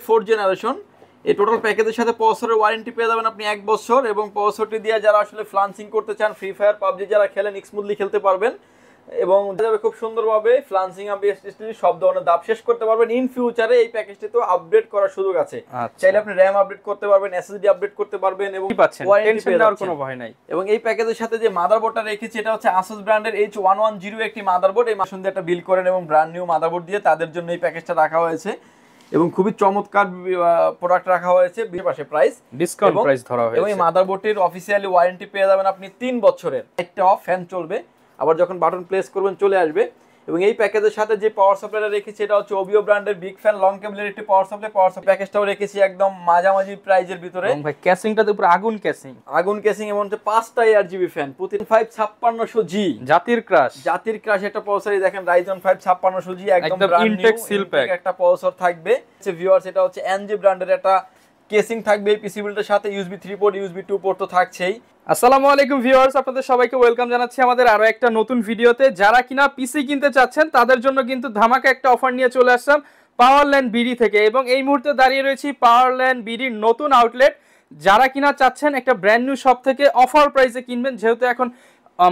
4th generation. এই total প্যাকেজের সাথে প্রসেসরের ওয়ারেন্টি পেয়ে যাবেন আপনি 1 বছর, এবং প্রসেসরটি দিয়ে যারা আসলে ফ্লান্সিং করতে চান, ফ্রি ফায়ার পাবজি যারা খেলেন স্মুথলি খেলতে পারবেন এবং যাবে খুব সুন্দরভাবে ফ্লান্সিং আপনি সব ধরনের দাব শেষ করতে পারবেন। ইন ফিউচারে এই প্যাকেজটি তো আপডেট করার সুযোগ আছে, চাইলে আপনি র‍্যাম আপডেট করতে পারবেন, এসএসডি আপডেট করতে পারবেন এবং টেনশন নেওয়ার কোনো ভয় নাই। এবং এই প্যাকেজের সাথে যে মাদারবোর্ডটা রেখেছি এটা হচ্ছে আসুস ব্র্যান্ডের H110 একটি মাদারবোর্ড। এই মাসুন দিয়ে একটা বিল করেন এবং ব্র্যান্ড নিউ মাদারবোর্ড দিয়ে তাদের জন্য এই প্যাকেজটা রাখা হয়েছে এবং খুবই চমৎকার প্রোডাক্ট রাখা হয়েছে। পাশে প্রাইস ডিসকাউন্ট প্রাইস ধরা হয়েছে এবং এই মাদারবোর্ডটির অফিশিয়ালি ওয়ারেন্টি পেয়ে যাবেন আপনি 3 বছরের। একটা অফ ফ্যান চলবে, আবার যখন বাটন প্রেস করবেন চলে আসবে। এবং এই প্যাকেজের সাথে যে পাওয়ার সাপ্লাইটা রেখেছি এটা হচ্ছে ওবিও ব্র্যান্ডের বিগ ফ্যান লং কেবলের একটি পাওয়ার সাপ্লাই প্যাকেজটাও রেখেছি একদম মাঝামাঝি প্রাইজের ভিতরে। ভাই ক্যাসিংটাতে পুরো আগুন ক্যাসিং এবং 5টা ARGB ফ্যান, প্রতি 5600G জাতির ক্রাশ একটা প্রসেসরই দেখেন Ryzen 5 5600G একদম brand new intact seal pack একটা প্রসেসর থাকবে। ভিউয়ার্স এটা হচ্ছে NG ব্র্যান্ডের একটা কেসিং থাকবে এই পিসি বিল্ডের সাথে, USB 3 পোর্ট USB 2 পোর্ট তো থাকছেই। আসসালামু আলাইকুম ভিউয়ার্স, আপনাদের সবাইকে ওয়েলকাম জানাচ্ছি আমাদের আরো একটা নতুন ভিডিওতে। যারা কিনা পিসি কিনতে চাচ্ছেন তাদের জন্য কিন্তু ধামাকা একটা অফার নিয়ে চলে আসলাম পাওয়ারল্যান্ড বিডি থেকে, এবং এই মুহূর্তে দাঁড়িয়ে রয়েছি পাওয়ারল্যান্ড বিডির নতুন আউটলেট। যারা কিনা চাচ্ছেন একটা ব্র্যান্ড নিউ শপ থেকে অফার প্রাইসে কিনবেন, যেহেতু এখন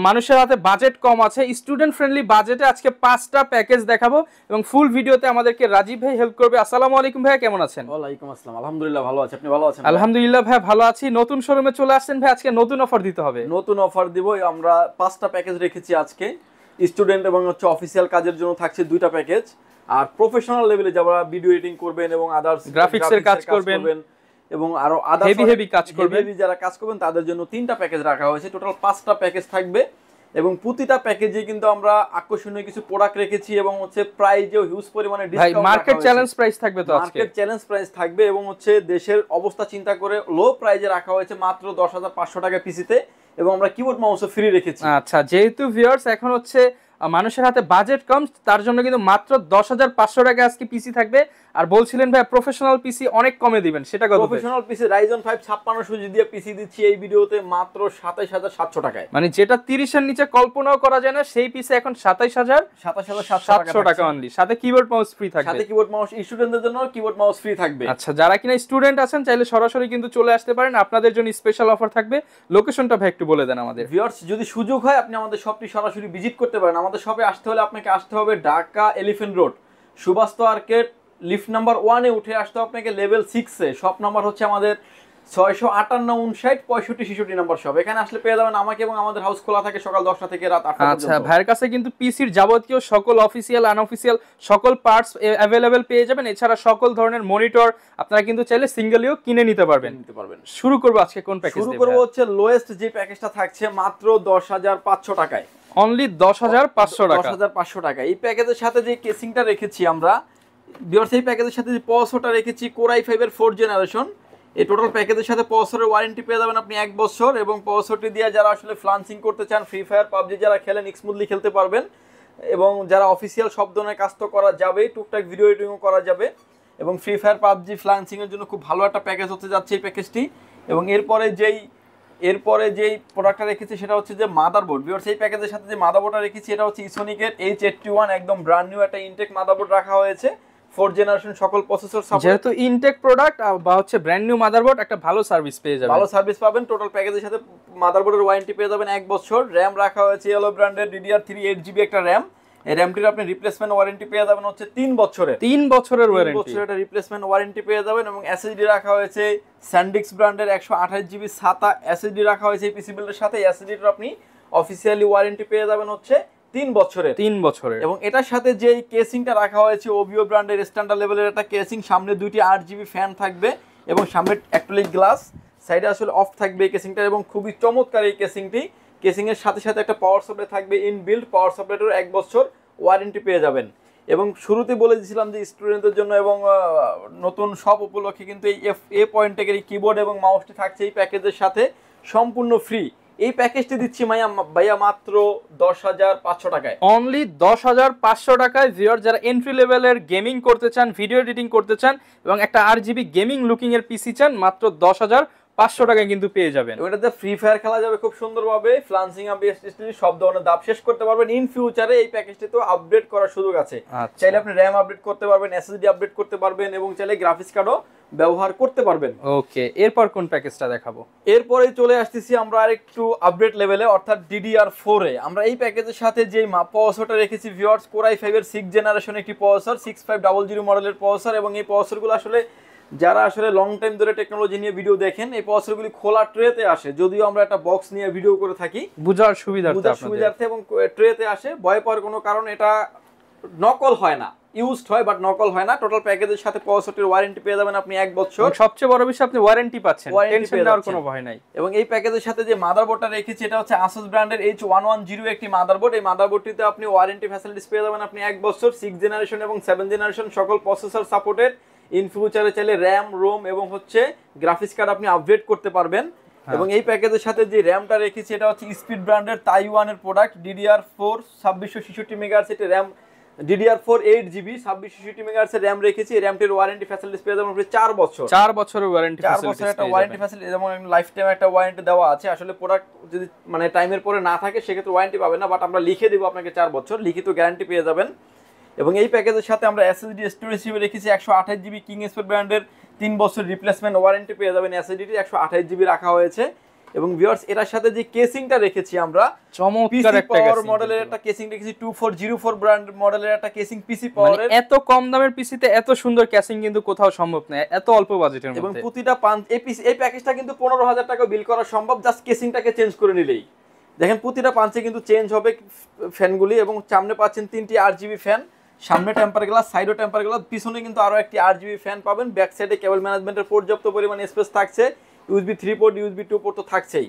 মানুষের হাতে বাজেট কম আছে, স্টুডেন্ট ফ্রেন্ডলি বাজেটে আজকে 5টা প্যাকেজ দেখাবো এবং ফুল ভিডিওতে আমাদেরকে রাজীব ভাই হেল্প করবে। আসসালামু আলাইকুম ভাই, কেমন আছেন? ওয়ালাইকুম আসসালাম, আলহামদুলিল্লাহ ভালো আছি, আপনি ভালো আছেন? আলহামদুলিল্লাহ ভাই ভালো আছি। নতুন শোরুমে চলে আসছেন ভাই, আজকে নতুন অফার দিতে হবে। নতুন অফার দিব, আমরা 5টা প্যাকেজ রেখেছি আজকে। স্টুডেন্ট এবং হচ্ছে অফিসিয়াল কাজের জন্য থাকছে 2টা প্যাকেজ, আর প্রফেশনাল লেভেলে যারা ভিডিও এডিটিং করবেন এবং আদার্স গ্রাফিক্সের কাজ করবেন এবং আরো আদার্স হেভি কাজ করবেন, যারা কাজ করবেন তাদের জন্য 3টা প্যাকেজ রাখা হয়েছে। টোটাল 5টা প্যাকেজ থাকবে এবং প্রতিটা প্যাকেজে কিন্তু আমরা আকর্ষণীয় কিছু প্রোডাক্ট রেখেছি এবং হচ্ছে প্রাইজেও হিউজ পরিমাণে ডিসকাউন্ট, মার্কেট চ্যালেঞ্জ প্রাইস থাকবে তো আজকে। মার্কেট চ্যালেঞ্জ প্রাইস থাকবে এবং হচ্ছে দেশের অবস্থা চিন্তা করে লো প্রাইজে রাখা হয়েছে মাত্র 10,500 টাকা পিসিতে, এবং আমরা কিবোর্ড মাউসও ফ্রি রেখেছি। আচ্ছা, যেহেতু ভিউয়ার্স এখন হচ্ছে মানুষের হাতে বাজেট কম, তার জন্য কিন্তু মাত্র 10,500 টাকা আজকে পিসি থাকবে। আর বলছিলেন ভাই প্রফেশনাল পিসি অনেক কমে দিবেন, সেটা কত? প্রফেশনাল পিসি Ryzen 5 5600G দিয়ে পিসি দিচ্ছি এই ভিডিওতে মাত্র 27700 টাকায়। মানে যেটা 30 এর নিচে কল্পনাও করা যায় না সেই পিসি এখন 27700 টাকা অনলি, সাথে কিবোর্ড মাউস ফ্রি থাকবে। সাথে কিবোর্ড মাউস স্টুডেন্টদের জন্য কিবোর্ড মাউস ফ্রি থাকবে। আচ্ছা, যারা কিনা স্টুডেন্ট আছেন চাইলে সরাসরি কিন্তু চলে আসতে পারেন, আপনাদের জন্য স্পেশাল অফার থাকবে। লোকেশনটা ভাই একটু বলে দেন আমাদের। ভিউয়ার্স যদি সুযোগ হয় আপনি আমাদের শপটি সরাসরি ভিজিট করতে পারেন। আমাদের শপে আসতে হলে আপনাকে আসতে হবে Dhaka elephant road Subastu arcade lift number 1 এ উঠে আসতে হবে আপনাকে লেভেল 6 এ। শপ নাম্বার হচ্ছে আমাদের 6585965 নাম্বার শপ। এখানে আসলে পেয়ে যাবেন আমাকে, এবং আমাদের হাউস খোলা থাকে সকাল 10টা থেকে রাত 8টা পর্যন্ত। আচ্ছা, ভাইয়ের কাছে কিন্তু পিসির যাবতীয় সকল অফিসিয়াল আনঅফিসিয়াল সকল পার্টস अवेलेबल পেয়ে যাবেন। এছাড়া সকল ধরনের মনিটর আপনারা কিন্তু চাইলে সিঙ্গেলিও কিনে নিতে পারবেন। শুরু করব আজকে কোন প্যাকেজ দিয়ে? শুরু করব হচ্ছে লোয়েস্ট যে প্যাকেজটা থাকছে মাত্র 10,500 টাকায়। অনলি 10,500 টাকা। 10,500 টাকা। এই প্যাকেজের সাথে যে কেসিংটা রেখেছি আমরা ভিউয়ার্স, এই প্যাকেজের সাথে যে প্রসেসরটা রেখেছি Core i5 এর 4th জেনারেশন। এই টোটাল প্যাকেজের সাথে প্রসেসরের ওয়ারেন্টি পেয়ে যাবেন আপনি 1 বছর, এবং প্রসেসরটি দিয়ে যারা আসলে ফ্লান্সিং করতে চান, ফ্রি ফায়ার পাবজি যারা খেলেন স্মুথলি খেলতে পারবেন, এবং যারা অফিসিয়াল সব ধরনের কাজ তো করা যাবে, টুকটাক ভিডিও এডিটিংও করা যাবে, এবং ফ্রি ফায়ার পাবজি ফ্লান্সিং এর জন্য খুব ভালো একটা প্যাকেজ হতে যাচ্ছে এই প্যাকেজটি। এবং এরপরে যেই প্রোডাক্টটা রেখেছি সেটা হচ্ছে যে মাদারবোর্ড। ভিউয়ার্স, এই প্যাকেজের সাথে যে মাদারবোর্ডটা রেখেছি এটা হচ্ছে ইসোনিকের H81 একদম ব্র্যান্ড নিউ একটা ইনটেক মাদারবোর্ড রাখা হয়েছে। 4th জেনারেশন সকল প্রসেসর সাপোর্ট, যেহেতু ইনটেক প্রোডাক্ট বা হচ্ছে ব্র্যান্ড নিউ মাদারবোর্ড, একটা ভালো সার্ভিস পেয়ে যাবেন। ভালো সার্ভিস পাবেন। টোটাল প্যাকেজের সাথে মাদারবোর্ডের ওয়ারেন্টি পেয়ে যাবেন 1 বছর। RAM রাখা হয়েছে ইয়েলো ব্র্যান্ডের DDR3 8GB একটা RAM। এই RAMটির আপনি রিপ্লেসমেন্ট ওয়ারেন্টি পেয়ে যাবেন হচ্ছে 3 বছরের। 3 বছরের ওয়ারেন্টি। 3 বছরের একটা রিপ্লেসমেন্ট ওয়ারেন্টি পেয়ে যাবেন। এবং SSD রাখা হয়েছে SanDisk ব্র্যান্ডের 128GB SATA SSD রাখা হয়েছে এই পিসি বিল্ডের সাথে। SSDটার আপনি অফিশিয়ালি ওয়ারেন্টি পেয়ে যাবেন হচ্ছে 3 বছরের। এবং এটার সাথে যে কেসিংটা রাখা হয়েছে ওবিও ব্র্যান্ডের স্ট্যান্ডার্ড লেভেলের একটা কেসিং, সামনে 2টি 8GB ফ্যান থাকবে এবং সামনে অ্যাক্রিলিক গ্লাস, সাইডে আসলে অফ থাকবে এই কেসিংটা, এবং খুবই চমৎকার এই কেসিংটি। কেসিং এর সাথে সাথে একটা পাওয়ার সাপ্লাই থাকবে ইনবিল্ট, পাওয়ার সাপ্লাইটার 1 বছর ওয়ারেন্টি পেয়ে যাবেন। এবং শুরুতে বলে দিয়েছিলাম যে স্টুডেন্টদের জন্য এবং নতুন সব উপলক্ষে কিন্তু এই FA পয়েন্টের কিবোর্ড এবং মাউসটি থাকছে এই প্যাকেজের সাথে সম্পূর্ণ ফ্রি। এই প্যাকেজটি দিচ্ছি ভাইয়া মাত্র 10,500 টাকায়। অনলি 10,500 টাকায়। ভিউয়ার, যারা এন্ট্রি লেভেলের গেমিং করতে চান, ভিডিও এডিটিং করতে চান এবং একটা RGB গেমিং লুকিং এর পিসি চান, মাত্র 500 টাকায় কিন্তু পেয়ে যাবেন। ওটাতে ফ্রি ফায়ার খেলা যাবে খুব সুন্দরভাবে, ফ্লান্সিং সব ধরনের দাব শেষ করতে পারবেন। ইন ফিউচারে এই প্যাকেজটি তো আপডেট করার সুযোগ আছে, চাইলে আপনি র্যাম আপডেট করতে পারবেন, এসএসডি আপডেট করতে পারবেন এবং চাইলে গ্রাফিক্স কার্ডও ব্যবহার করতে পারবেন। ওকে, এরপর কোন প্যাকেজটা দেখাবো? এরপরে চলে আসতেছি আমরা আরেকটু আপডেট লেভেলে, অর্থাৎ DDR4 এ। আমরা এই প্যাকেজের সাথে যে প্রসেসরটা রেখেছি ভিউয়ার্স, Core i5 এর 6th জেনারেশন একটি প্রসেসর, 6500 মডেলের প্রসেসর। এবং এই প্রসেসরগুলো আসলে যারা আসলে লং টাইম ধরে টেকনোলজি নিয়ে ভিডিও দেখেন, এই প্রসেসরগুলি খোলা ট্রেতে আসে, যদিও আমরা একটা বক্স নিয়ে ভিডিও করে থাকি বুঝার সুবিধার্থে, এবং ট্রেতে আসে। ভয় পাওয়ার কোনো কারণ, এটা নকল হয় না, ইউজড হয় বাট নকল হয় না। টোটাল প্যাকেজের সাথে প্রসেসরটির ওয়ারেন্টি পেয়ে যাবেন আপনি 1 বছর। সবচেয়ে বড় বিষয় আপনি ওয়ারেন্টি পাচ্ছেন, টেনশন নেওয়ার কোনো ভয় নাই। এবং এই প্যাকেজের সাথে যে মাদারবোর্ডটা রেখেছি, এটা হচ্ছে Asus ব্র্যান্ডের H110 একটি মাদারবোর্ড। এই মাদারবোর্ডটিতে আপনি ওয়ারেন্টি ফ্যাসিলিটিস পেয়ে যাবেন আপনি 1 বছর, 6th জেনারেশন এবং 7th জেনারেশন সকল প্রসেসর সাপোর্টেড। ইন ফিউচারে চাইলে র্যাম, রোম এবং হচ্ছে গ্রাফিক্স কার্ড আপনি আপগ্রেড করতে পারবেন। এবং এই প্যাকেজের সাথে যে র্যামটা রেখেছি, এটা হচ্ছে স্পিড ব্র্যান্ডের তাইওয়ানের প্রোডাক্ট, DDR4 2666 মেগাহার্টজ এর র্যাম, DDR4 8GB 2666 মেগাহার্টজ এর র্যাম রেখেছি। এই র্যামটির ওয়ারেন্টি ফ্যাসিলিটিস পেয়ে যাবেন আপনি 4 বছর। 4 বছরের ওয়ারেন্টি ফ্যাসিলিটিস, 4 বছরের একটা ওয়ারেন্টি ফ্যাসিলিটি এবং লাইফ টাইম একটা ওয়ারেন্টি দেওয়া আছে। আসলে প্রোডাক্ট যদি মানে টাইমের পরে না থাকে সেক্ষেত্রে ওয়ারেন্টি পাবেন না, বাট আমরা লিখে দেব আপনাকে 4 বছর লিখিত গ্যারান্টি পেয়ে যাবেন। এবং এই প্যাকেজের সাথে আমরা এসএসডি স্টোরেজ হিসেবে রেখেছি 128GB কিং স্পেড ব্র্যান্ডের 3 বছর রিপ্লেসমেন্ট ওয়ারেন্টি পেয়ে যাবেন। এসএসডিটি 128GB রাখা হয়েছে। এবং ভিউয়ার্স, এটার সাথে যে কেসিংটা রেখেছি আমরা, চমৎকার একটা পাওয়ার মডেলের একটা কেসিং রেখেছি, 2404 ব্র্যান্ড মডেলের একটা কেসিং পিসি পাওয়ারের। এত কম দামের পিসিতে এত সুন্দর কেসিং কিন্তু কোথাও সম্ভব না, এত অল্প বাজেটের মধ্যে। এবং প্রতিটা এই প্যাকেজটা কিন্তু 15000 টাকা বিল করা সম্ভব, জাস্ট কেসিংটাকে চেঞ্জ করে নিলেই। দেখেন প্রতিটা পাঞ্চে কিন্তু চেঞ্জ হবে ফ্যানগুলি। এবং সামনে পাচ্ছেন 3টি RGB ফ্যান, সামনে টেম্পার গ্লাস, সাইডও টেম্পার গ্লাস, পিছনে কিন্তু আরো একটি RGB ফ্যান পাবেন। ব্যাক সাইডে কেবল ম্যানেজমেন্টের পর্যাপ্ত পরিমাণ স্পেস থাকছে, USB 3 পোর্ট, USB 2 পোর্ট তো থাকছেই।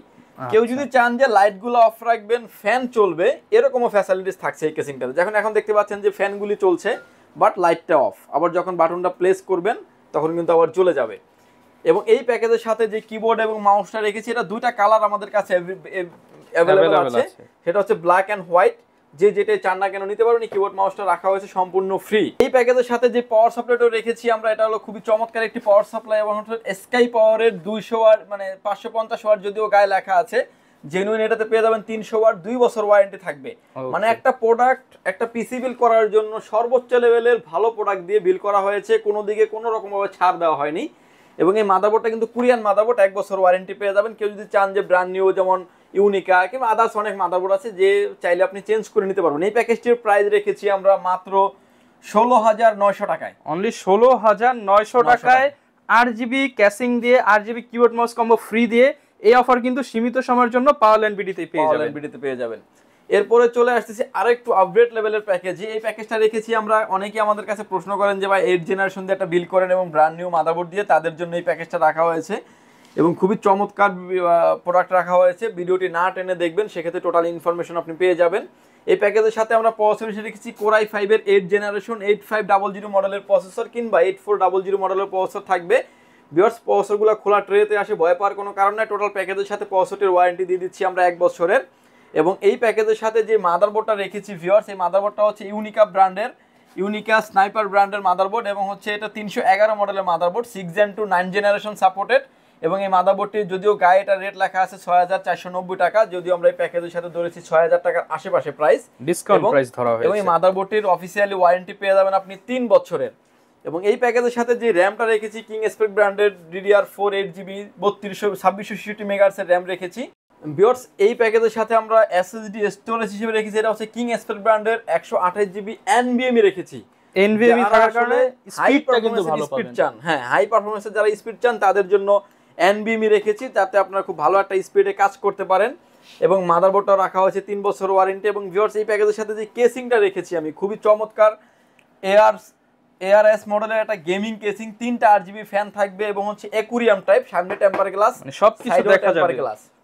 কেউ যদি চান যে লাইটগুলো অফ রাখবেন, ফ্যান চলবে, এরকমও ফ্যাসিলিটিস থাকছে এই কেসিংটাতে। এখন দেখতে পাচ্ছেন যে ফ্যানগুলি চলছে বাট লাইটটা অফ, আবার যখন বাটনটা প্লেস করবেন তখন কিন্তু আবার জ্বলে যাবে। এবং এই প্যাকেজের সাথে যে কিবোর্ড এবং মাউসটা রেখেছি, এটা দুইটা কালার আমাদের কাছে অ্যাভেলেবল আছে, সেটা হচ্ছে ব্ল্যাক অ্যান্ড হোয়াইট। যে যেটাই চান না কেন নিতে পারবেন। কিবোর্ড মাউসটা রাখা হয়েছে সম্পূর্ণ ফ্রি। এই প্যাকেজের সাথে যে পাওয়ার সাপ্লাইটা রেখেছি আমরা, এটা হলো খুবই চমৎকার একটি পাওয়ার সাপ্লাই এবং স্কাই পাওয়ারের 200 ওয়াট মানে 550 ওয়াট যদিও গায়ে লেখা আছে, জেনুইন এটাতে পেয়ে যাবেন 300 ওয়াট, 2 বছর ওয়ারেন্টি থাকবে। মানে একটা প্রোডাক্ট, একটা পিসি বিল করার জন্য সর্বোচ্চ লেভেলের ভালো প্রোডাক্ট দিয়ে বিল করা হয়েছে, কোনো দিকে কোনো রকম ভাবে ছাড় দেওয়া হয়নি। এবং এই মাদারবোর্ডটা কিন্তু কোরিয়ান মাদারবোর্ড, 1 বছর ওয়ারেন্টি পেয়ে যাবেন। কেউ যদি চান যে ব্র্যান্ড নিউ, যেমন ইউনিকা কিংবা আদার্স অনেক মাদারবোর্ড আছে, যে চাইলে আপনি চেঞ্জ করে নিতে পারবেন। এই প্যাকেজটির প্রাইস রেখেছি আমরা মাত্র 16900 টাকায়, অনলি 16900 টাকায় RGB ক্যাসিং দিয়ে, RGB keyboard mouse combo free দিয়ে। এই অফার কিন্তু সীমিত সময়ের জন্য পাওয়ারল্যান্ড বিডিতে পেয়ে যাবেন। এরপরে চলে আসতেছি আরেকটু আপডেট লেভেলের প্যাকেজ। এই প্যাকেজটা রেখেছি আমরা, অনেকেই আমাদের কাছে প্রশ্ন করেন যে ভাই 8 জেনারেশন দিয়ে একটা বিল করেন এবং ব্র্যান্ড নিউ মাদারবোর্ড দিয়ে, তাদের জন্য এই প্যাকেজটা রাখা হয়েছে। এবং খুবই চমৎকার প্রোডাক্ট রাখা হয়েছে, ভিডিওটি না টেনে দেখবেন, সেক্ষেত্রে টোটাল ইনফরমেশন আপনি পেয়ে যাবেন। এই প্যাকেজের সাথে আমরা প্রসেসর হিসেবে রেখেছি Core i5 এর 8 জেনারেশন 8500 মডেলের প্রসেসর কিংবা 8400 মডেলের প্রসেসর থাকবে। ভিউয়ার্স, প্রসেসরগুলো খোলা ট্রেতে আসে, ভয় পাওয়ার কোনো কারণ নাই। টোটাল প্যাকেজের সাথে প্রসেসরের ওয়ারেন্টি দিয়ে দিচ্ছি আমরা 1 বছরের। এবং এই প্যাকেজের সাথে যে মাদারবোর্ডটা রেখেছি ভিউয়ার্স, এই মাদারবোর্ডটা হচ্ছে ইউনিকা স্নাইপার ব্র্যান্ডের মাদারবোর্ড এবং হচ্ছে এটা 311 মডেলের motherboard, 6 Gen to 9 generation supported. এবং এই মাদারবোর্ডটি যদিও গায়ে এটা রেট লেখা আছে 6490 টাকা, যদিও আমরা এই প্যাকেজের সাথে ধরেছি 6000 টাকার আশেপাশে প্রাইস, ডিসকাউন্ট প্রাইস ধরা হয়েছে। এবং এই মাদারবোর্ডটির অফিসিয়ালি ওয়ারেন্টি পেয়ে যাবেন আপনি 3 বছরের। এবং এই প্যাকেজের সাথে যে র্যামটা রেখেছি, কিং স্পেড ব্র্যান্ডের DDR4 8GB 2666 মেগাহার্টজ এর র্যাম রেখেছি। ভিউয়ার্স, এই প্যাকেজের সাথে আমরা SSD স্টোরেজ হিসেবে রেখেছি, এটা হচ্ছে কিং স্পেড ব্র্যান্ডের 128GB NVMe রেখেছি। NVMe থাকার কারণে স্পিডটা কিন্তু ভালো পাবেন। হ্যাঁ, হাই পারফরম্যান্সের যারা স্পিড চান তাদের জন্য NVMe রেখেছি, যাতে আপনারা খুব ভালো একটা স্পিডে কাজ করতে পারেন। এবং মাদারবোর্ডটাও রাখা হয়েছে 3 বছর ওয়ারেন্টি। এবং ভিউয়ার্স, এই প্যাকেজের সাথে যে কেসিংটা রেখেছি আমি, খুবই চমৎকার ARS মডেলের একটা গেমিং কেসিং, 3টা RGB ফ্যান থাকবে এবং হচ্ছে অ্যাকুরিয়াম টাইপ, সামনে টেম্পার গ্লাস, সবকিছু দেখা যাবে,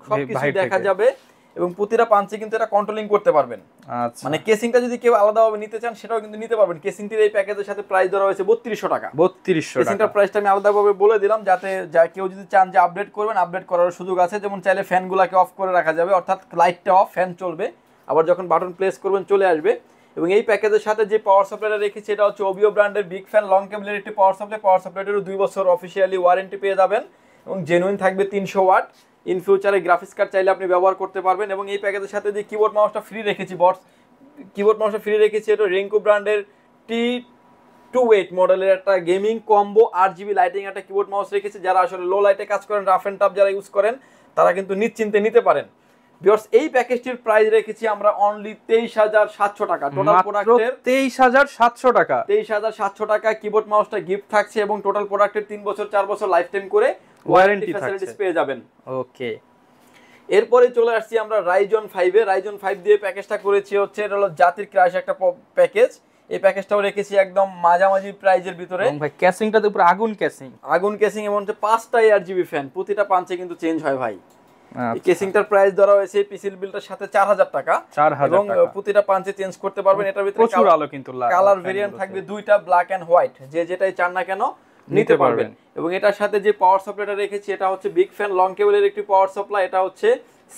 সবকিছু দেখা যাবে। এবং প্রতিটা পাঞ্চে কিন্তু এটা কন্ট্রোলিং করতে পারবেন। আচ্ছা, মানে কেসিংটা যদি কেউ আলাদাভাবে নিতে চান সেটাও কিন্তু নিতে পারবেন। কেসিংটির এই প্যাকেজের সাথে প্রাইস ধরা হয়েছে 3200 টাকা। 3200 টাকা। কেসিংটার প্রাইসটা আমি আলাদাভাবে বলে দিলাম, যাতে কেউ যদি চান যে আপডেট করবেন, আপডেট করার সুযোগ আছে। যেমন চাইলে ফ্যানগুলোকে অফ করে রাখা যাবে, অর্থাৎ লাইটটা অফ, ফ্যান চলবে, আবার যখন বাটন প্রেস করবেন চলে আসবে। এবং এই প্যাকেজের সাথে যে পাওয়ার সাপ্লাইটা রেখেছি, এটা হচ্ছে ওবিও ব্র্যান্ডের বিগ ফ্যান লং কেবলের একটি পাওয়ার সাপ্লাইটারও 2 বছর অফিসিয়ালি ওয়ারেন্টি পেয়ে যাবেন। এবং জেনুইন থাকবে 300 ওয়াট। ইন ফিউচারে গ্রাফিক্স কার্ড চাইলে আপনি ব্যবহার করতে পারবেন। এবং এই প্যাকেজের সাথে যে কিবোর্ড মাউসটা ফ্রি রেখেছি, কিবোর্ড মাউসটা ফ্রি রেখেছি, এটা রিঙ্কু ব্র্যান্ডের T28 মডেলের একটা গেমিং কম্বো 8GB লাইটিং একটা কিবোর্ড মাউস রেখেছি। যারা আসলে লো লাইটে কাজ করেন, রাফ এন্ড টাফ যারা ইউজ করেন, তারা কিন্তু নিশ্চিন্তে নিতে পারেন। ভিউয়ার্স, এই প্যাকেজটির প্রাইস রেখেছি আমরা অনলি 23,700 টাকা। টোটাল প্রোডাক্টের 23,700 টাকা। 23,700 টাকা। কিবোর্ড মাউসটা গিফট থাকছে এবং টোটাল প্রোডাক্টের 3 বছর 4 বছর লাইফ টাইম করে ওয়ারেন্টি ফ্যাসিলিটিস পেয়ে যাবেন। ওকে, এরপরে চলে আসছি আমরা রাইজন 5 এ। রাইজন 5 দিয়ে প্যাকেজটা করেছি হচ্ছে, এটা হলো জাতির ক্রাশ একটা প্যাকেজ। এই প্যাকেজটাও রেখেছি একদম মাঝামাঝি প্রাইজের ভিতরে। ভাই ক্যাসিংটাতে পুরো আগুন ক্যাসিং এবং 5টা ARGB ফ্যান, প্রতিটা পাঞ্চে কিন্তু চেঞ্জ হয় ভাই। এই কেসিংটার প্রাইস ধরা হয়েছে পিসিল বিলটার সাথে 4,000 টাকা এবং প্রতিটা পাঞ্চে চেঞ্জ করতে পারবেন। এটার ভিতরে প্রচুর আলো কিন্তু কালার ভেরিয়েন্ট থাকবে দুইটা, ব্ল্যাক এন্ড হোয়াইট, যে যেটাই চান না কেন নিতে পারবেন। এবং এটার সাথে যে পাওয়ার সাপ্লাইটা রেখেছি, এটা হচ্ছে বিগ ফ্যান লং কেবলের একটি পাওয়ার সাপ্লাই। এটা হচ্ছে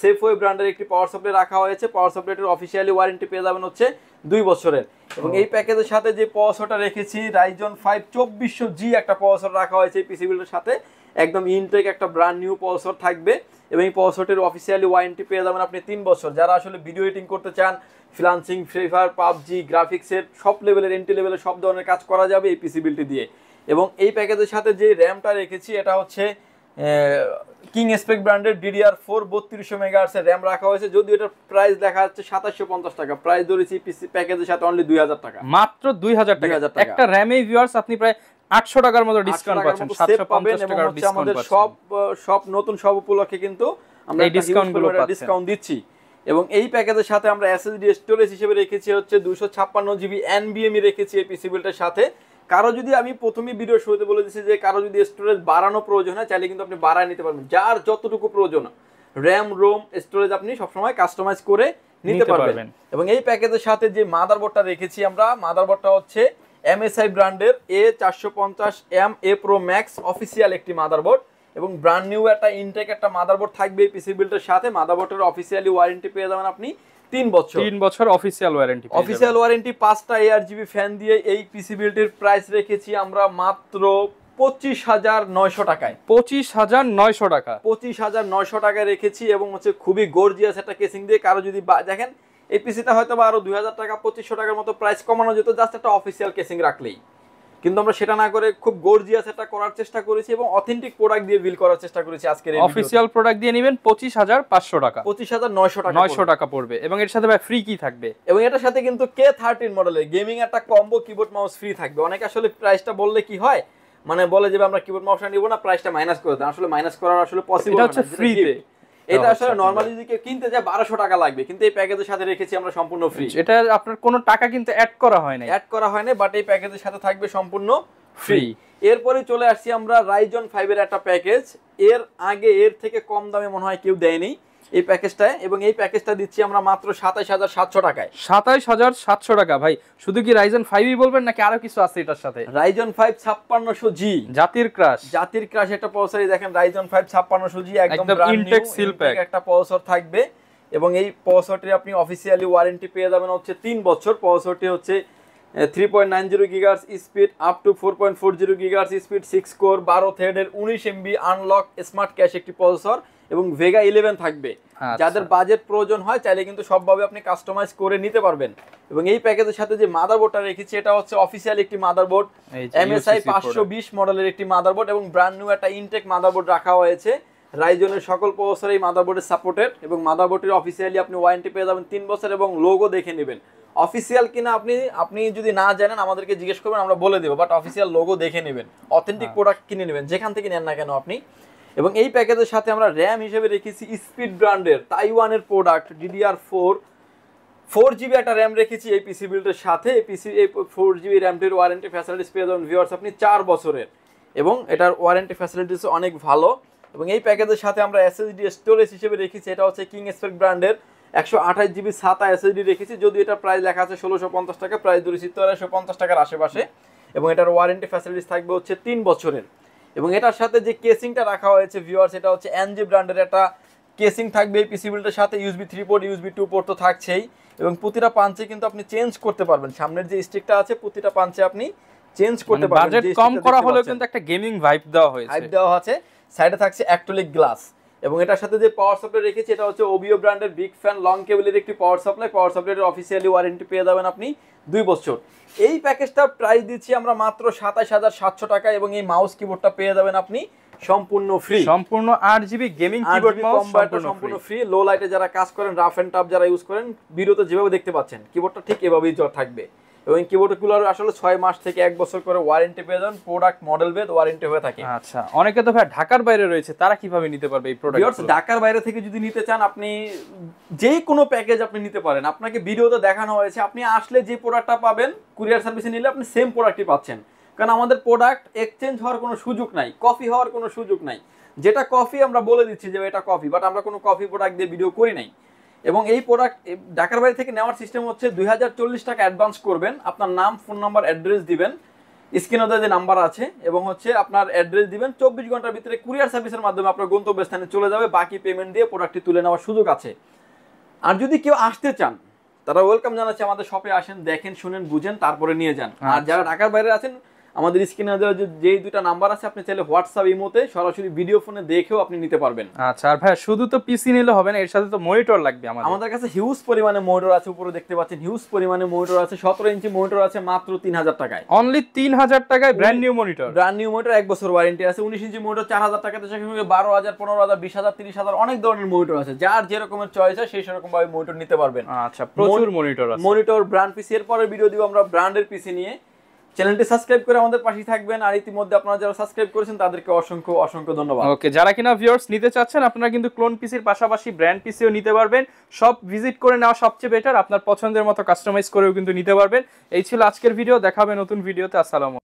সেফওয়ে ব্র্যান্ডের একটি পাওয়ার সাপ্লাই রাখা হয়েছে। পাওয়ার সাপ্লাইটির অফিসিয়ালি ওয়ারেন্টি পেয়ে যাবেন হচ্ছে 2 বছরের। এবং এই প্যাকেজের সাথে যে প্রসেসরটা রেখেছি, রাইজন 5 2400G একটা প্রসেসর রাখা হয়েছে এই পিসি বিল্ডের সাথে। একদম ইনটেক একটা ব্র্যান্ড নিউ প্রসেসর থাকবে এবং এই প্রসেসরটির অফিসিয়ালি ওয়ারেন্টি পেয়ে যাবেন আপনি 3 বছর। যারা আসলে ভিডিও এডিটিং করতে চান, ফ্রিল্যান্সিং, ফ্রি ফায়ার, পাবজি, গ্রাফিক্সের সব লেভেলের, এন্ট্রি লেভেলের সব ধরনের কাজ করা যাবে এই পিসি বিল্ডটি দিয়ে। এবং এই প্যাকেজের সাথে যে র্যামটা রেখেছি, এটা হচ্ছে কিং স্পেক ব্র্যান্ডের DDR4 3200 মেগাহার্টজ এর র্যাম রাখা হয়েছে। যদিও এটার প্রাইস দেখা যাচ্ছে 2750 টাকা, প্রাইস ধরেছি পিসি প্যাকেজের সাথে অনলি 2000 টাকা, মাত্র 2000 টাকা। একটা র্যামে ভিউয়ার্স আপনি প্রায় 800 টাকার মতো ডিসকাউন্ট পাচ্ছেন, 750 টাকার ডিসকাউন্ট আমাদের সব নতুন সব উপলক্ষে কিন্তু আমরা ডিসকাউন্ট দিচ্ছি। এবং এই প্যাকেজের সাথে আমরা SSD স্টোরেজ হিসেবে রেখেছি হচ্ছে 256GB NVMe রেখেছি এই পিসি বিল্ডের সাথে। কারো যদি, আমি প্রথমেই ভিডিও শুরুতে বলে দিচ্ছি যে কারো যদি স্টোরেজ বাড়ানো প্রয়োজন হয়, চাইলে কিন্তু আপনি বাড়ায় নিতে পারবেন। যার যতটুকু প্রয়োজন র্যাম, রোম, স্টোরেজ আপনি সবসময় কাস্টমাইজ করে নিতে পারবেন। এবং এই প্যাকেজের সাথে যে মাদারবোর্ডটা রেখেছি আমরা, মাদারবোর্ডটা হচ্ছে MSI ব্র্যান্ডের A450M A Pro Max official একটি মাদারবোর্ড এবং ব্র্যান্ড নিউ একটা ইনটেক একটা মাদারবোর্ড থাকবে এই পিসি বিল্ডের সাথে। মাদারবোর্ডের অফিসিয়ালি ওয়ারেন্টি পেয়ে যাবেন আপনি 3 বছর অফিসিয়াল ওয়ারেন্টি। 5টা ARGB ফ্যান দিয়ে এই পিসি বিল্ডের প্রাইস রেখেছি আমরা মাত্র 25,900 টাকায়। 25,900 টাকা, 25,900 টাকায় রেখেছি এবং হচ্ছে খুবই গর্জিয়াস একটা কেসিং দিয়ে। কারো যদি দেখেন এই পিসিটা হয়তো বা আরো 2000 টাকা 2500 টাকার মতো প্রাইস কমানো যেত জাস্ট একটা অফিসিয়াল কেসিং রাখলেই, কিন্তু আমরা সেটা না করে খুব গর্জিয়াস একটা করার চেষ্টা করেছি এবং অথেন্টিক প্রোডাক্ট দিয়ে বিল করার চেষ্টা করেছি। আজকের অফিসিয়াল প্রোডাক্ট দিয়ে নেবেন 25,500 টাকা, 25,900 টাকা পড়বে। এবং এর সাথে ভাই ফ্রি কি থাকবে? এবং এটার সাথে কিন্তু K13 মডেলের গেমিং একটা কম্বো কিবোর্ড মাউস ফ্রি থাকবে। অনেকে আসলে প্রাইসটা বললে কি হয়, মানে বলে যে আমরা কিবোর্ড মাউসটা নিব না, প্রাইসটা মাইনাস করে দেন। আসলে মাইনাস করার আসলে পসিবল না, এটা হচ্ছে ফ্রিতে। এটা আসলে নরমালি যদি কেউ কিনতে যায় 1200 টাকা লাগবে, কিন্তু এই প্যাকেজের সাথে রেখেছি আমরা সম্পূর্ণ ফ্রি। এটা আপনার কোনো টাকা কিন্তু অ্যাড করা হয় না, বাট এই প্যাকেজের সাথে থাকবে সম্পূর্ণ ফ্রি। এরপরে চলে আসছি আমরা রাইজন 5 এর একটা প্যাকেজ। এর আগে এর থেকে কম দামে মনে হয় কেউ দেয়নি এই প্যাকেজটায়, এবং এই প্যাকেজটা দিচ্ছি আমরা মাত্র 27,700 টাকায়। 27,700 টাকা। ভাই শুধু কি রাইজন 5ই বলবেন নাকি আরো কিছু আছে এটার সাথে? রাইজন 5 5600G জাতির ক্রাশ একটা প্রসেসর। দেখেন রাইজন 5 5600G একদম ইনটেক সিল প্যাক একটা প্রসেসর থাকবে এবং এই প্রসেসরটি আপনি অফিসিয়ালি ওয়ারেন্টি পেয়ে যাবেন হচ্ছে 3 বছর। প্রসেসরটি হচ্ছে 3.90 GHz speed up to 4.40 GHz speed, 6 core 12 থ্রেডের 19 MB আনলক স্মার্ট ক্যাশ একটি প্রসেসর এবং ভেগা 11 থাকবে। যাদের বাজেট প্রয়োজন হয় চাইলে কিন্তু সবভাবে আপনি কাস্টমাইজ করে নিতে পারবেন। এবং এই প্যাকেজের সাথে যে মাদারবোর্ডটা রেখেছি, এটা হচ্ছে অফিসিয়াল একটি মাদারবোর্ড, MSI 520 মডেলের একটি মাদারবোর্ড এবং ব্র্যান্ড নিউ একটা ইনটেক মাদারবোর্ড রাখা হয়েছে। রাইজনের সকল প্রসেসর এই মাদারবোর্ডের সাপোর্টেড এবং মাদারবোর্ডটির অফিসিয়ালি আপনি ওয়ারেন্টি পেয়ে যাবেন 3 বছর এবং লোগো দেখে নেবেন অফিসিয়াল কিনা। আপনি যদি না জানেন আমাদেরকে জিজ্ঞেস করবেন, আমরা বলে দেবো, বাট অফিসিয়াল লোগো দেখে নেবেন, অথেন্টিক প্রোডাক্ট কিনে নেবেন যেখান থেকে নেন না কেন আপনি। এবং এই প্যাকেজের সাথে আমরা র্যাম হিসেবে রেখেছি স্পিড ব্র্যান্ডের তাইওয়ানের প্রোডাক্ট DDR4 4GB একটা র্যাম রেখেছি এই পিসি বিল্ডের সাথে। এই 4GB র্যামটির ওয়ারেন্টি ফ্যাসিলিটিস পেয়ে যাবেন ভিউয়ার্স আপনি 4 বছরের এবং এটার ওয়ারেন্টি ফ্যাসিলিটিস অনেক ভালো। এবং এই প্যাকেজের সাথে আমরা SSD স্টোরেজ হিসেবে রেখেছি, এটা হচ্ছে কিং স্পেক ব্র্যান্ডের 128GB SATA SSD রেখেছি। যদিও এটার প্রাইস লেখা আছে 1650 টাকা, প্রাইস ধরেছি 1350 টাকার আশেপাশে এবং এটার ওয়ারেন্টি ফ্যাসিলিটিস থাকবে হচ্ছে 3 বছরের। এবং এটার সাথে যে কেসিংটা রাখা হয়েছে ভিউয়ার্স, এটা হচ্ছে NG ব্র্যান্ডের একটা কেসিং থাকবে এই পিসি বিল্ডের সাথে। USB 3 পোর্ট USB 2 পোর্ট তো থাকছেই এবং প্রতিটা পাঞ্চে কিন্তু আপনি চেঞ্জ করতে পারবেন। সামনের যে স্টিকটা আছে প্রতিটা পাঞ্চে আপনি চেঞ্জ করতে পারবেন। বাজেট কম করা হলেও কিন্তু একটা গেমিং ভাইব দেওয়া হয়েছে। সাইডে থাকছে অ্যাক্রিলিক গ্লাস এবং এটার সাথে যে পাওয়ার সাপ্লাই রেখেছি এটা হচ্ছে ওবিও ব্র্যান্ডের বিগ ফ্যান লং কেবলের একটি পাওয়ার সাপ্লাইয়ের অফিসিয়ালি ওয়ারেন্টি পেয়ে যাবেন আপনি 2 বছর। এই প্যাকেজটার প্রাইস দিচ্ছি আমরা মাত্র 27700 টাকা এবং এই মাউস কিবোর্ডটা পেয়ে যাবেন আপনি সম্পূর্ণ ফ্রি, সম্পূর্ণ 8GB গেমিং কিবোর্ড মাউস সম্পূর্ণ ফ্রি। লো লাইটে যারা কাজ করেন, রাফ এন্ড টাফ যারা ইউজ করেন, ভিডিওতে যেভাবে দেখতে পাচ্ছেন কিবোর্ডটা ঠিক এভাবেই থাকবে এবং কিবোর্ডগুলোর আসলে 6 মাস থেকে 1 বছর করে ওয়ারেন্টি পেয়ে যাবেন, প্রোডাক্ট মডেল ভেদ ওয়ারেন্টি হয়ে থাকে। আচ্ছা, অনেকে তো ভাই ঢাকার বাইরে রয়েছে, তারা কিভাবে নিতে পারবে এই প্রোডাক্ট? ঢাকার বাইরে থেকে যদি নিতে চান আপনি যে কোনো প্যাকেজ আপনি নিতে পারেন, আপনাকে ভিডিওতে দেখানো হয়েছে, আপনি আসলে যে প্রোডাক্টটা পাবেন কুরিয়ার সার্ভিসে নিলে আপনি সেম প্রোডাক্টই পাচ্ছেন, কারণ আমাদের প্রোডাক্ট এক্সচেঞ্জ হওয়ার কোনো সুযোগ নাই, কপি হওয়ার কোনো সুযোগ নাই। যেটা কপি আমরা বলে দিচ্ছি যে এটা কপি, বাট আমরা কোনো কপি প্রোডাক্ট দিয়ে ভিডিও করি নাই। এবং এই প্রোডাক্ট ঢাকার বাইরে থেকে নেওয়ার সিস্টেম হচ্ছে 2040 টাকা অ্যাডভান্স করবেন, আপনার নাম, ফোন নাম্বার, অ্যাড্রেস দিবেন, স্ক্রিনে যে নাম্বার আছে এবং হচ্ছে আপনার অ্যাড্রেস দিবেন, 24 ঘন্টার ভিতরে কুরিয়ার সার্ভিসের মাধ্যমে আপনার গন্তব্যস্থানে চলে যাবে, বাকি পেমেন্ট দিয়ে প্রোডাক্টটি তুলে নেওয়ার সুযোগ আছে। আর যদি কেউ আসতে চান তারা ওয়েলকাম জানাচ্ছি, আমাদের শপে আসেন, দেখেন, শুনেন, বুঝেন, তারপরে নিয়ে যান। আর যারা ঢাকার বাইরে আছেন আমাদের স্ক্রিনে দেওয়া যে 2টা নাম্বার আছে, আপনি চাইলে হোয়াটসঅ্যাপ ইমোতে সরাসরি ভিডিও ফোনে দেখেও আপনি নিতে পারবেন। আচ্ছা, আর ভাই শুধু তো পিসি নিলে হবে না, এর সাথে তো মনিটর লাগবে। আমাদের কাছে হিউজ পরিমাণে মনিটর আছে, উপরে দেখতে পাচ্ছেন হিউজ পরিমাণে মনিটর আছে, 17 ইঞ্চি মনিটর আছে মাত্র 3000 টাকায়। অনলি 3000 টাকায় brand new monitor. Brand new monitor 1 বছর ওয়ারেন্টি আছে। 19 ইঞ্চি মনিটর 4000 টাকাতে, সেখানে 12000, 15000, 20000, 30000 অনেক ধরনের মনিটর আছে, যার যেরকমের চয়েস হয় সেই রকম ভাবে মনিটর নিতে পারবেন। আচ্ছা, প্রচুর মনিটর আছে। মনিটর ব্র্যান্ড পিসি এর পরে ভিডিও দিব আমরা ব্র্যান্ডের পিসি নিয়ে। চ্যানেলটি সাবস্ক্রাইব করে আমাদের পাশেই থাকবেন, আর ইতিমধ্যে আপনারা যারা সাবস্ক্রাইব করেছেন তাদেরকে অসংখ্য ধন্যবাদ। ওকে, যারা কিনা ভিউয়ার্স নিতে চাচ্ছেন আপনারা কিন্তু ক্লোন পিসির পাশাপাশি ব্র্যান্ড পিসিও নিতে পারবেন। সব ভিজিট করে নেওয়া সবচেয়ে বেটার, আপনার পছন্দের মতো কাস্টমাইজ করেও কিন্তু নিতে পারবেন। এই ছিল আজকের ভিডিও, দেখা হবে নতুন ভিডিওতে। আসসালামু আলাইকুম।